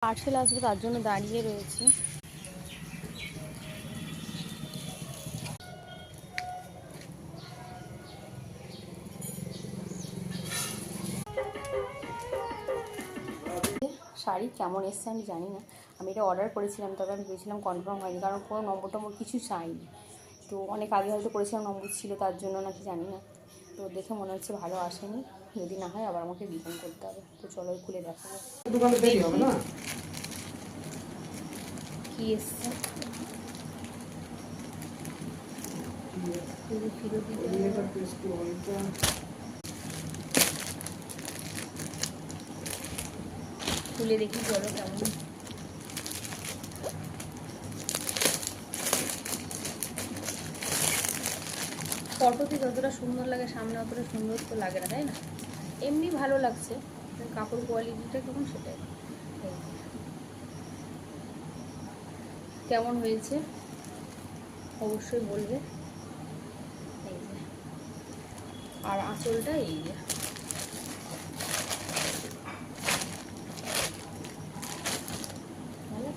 Parcel আসবে তার জন্য দাঁড়িয়ে রয়েছি। শাড়ি কেমন এসছে আমি জানি না, আমি এটা অর্ডার করেছিলাম, তবে আমি ভেবেছিলাম কনফার্ম হয়নি, কারণ কোনো নম্বর টম্বর কিছু চাইনি। তো অনেক আগে হয়তো করেছিলাম, নম্বর ছিল তার জন্য নাকি জানি না। তো দেখে মনে হচ্ছে ভালো আসেনি, যদি না হয় আবার আমাকে রিটার্ন করতে হবে। তো চলো খুলে দেখাবো কি এসছে। খুলে দেখি চলো কেমন। ফটোতে যতটা সুন্দর লাগে সামনে অতটা সুন্দর তো লাগে না, তাই না? এমনি ভালো লাগছে, কাপড় কোয়ালিটিটা কেমন সেটাই। কেমন হয়েছে অবশ্যই বলবে। এই যে, আর আঁচলটা এই যে, ভালো।